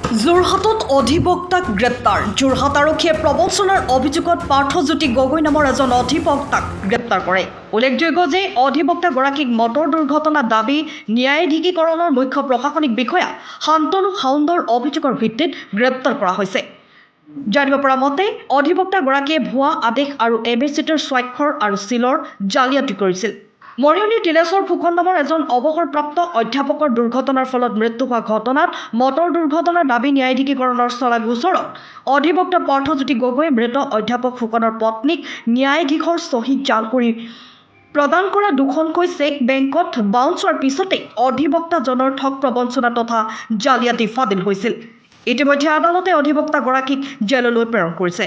যোৰহাটত অধিবক্তাক গ্ৰেপ্তাৰ। যোৰহাট আৰক্ষীয়ে প্ৰবঞ্চনাৰ অভিযোগত পাৰ্থজ্যোতি গগৈ নামৰ এজন অধিবক্তাক গ্ৰেপ্তাৰ কৰে। উল্লেখযোগ্য যে অধিবক্তাগৰাকীক মটৰ দুৰ্ঘটনা দাবী ন্যায়াধিকৰণৰ মুখ্য প্ৰশাসনিক বিষয়া শান্তনু সাউন্দৰ অভিযোগৰ ভিত্তিত গ্ৰেপ্তাৰ কৰা হৈছে। জানিব পৰা মতে অধিবক্তাগৰাকীয়ে ভুৱা আদেশ আৰু এবিচিটিৰ স্বাক্ষৰ আৰু চিলৰ জালিয়াতি কৰিছিল। মৰিয়নিৰ তিলেশ্বৰ ফুকন নামৰ এজন অৱসৰপ্ৰাপ্ত অধ্যাপকৰ দুৰ্ঘটনাৰ ফলত মৃত্যু হোৱা ঘটনাত মটৰ দুৰ্ঘটনাৰ দাবী ন্যায়াধিকৰণৰ চলা গোচৰত অধিবক্তা পাৰ্থজ্যোতি গগৈয়ে মৃত অধ্যাপক ফুকনৰ পত্নীক ন্যায়াধীশৰ চহী জাল কৰি প্ৰদান কৰা দুখনকৈ চেক বেংকত বাউন্স হোৱাৰ পিছতেই অধিবক্তাজনৰ ঠগ প্ৰবঞ্চনা তথা জালিয়াতি ফাদিল হৈছিল। ইতিমধ্যে আদালতে অধিবক্তাগৰাকীক জেললৈ প্ৰেৰণ কৰিছে।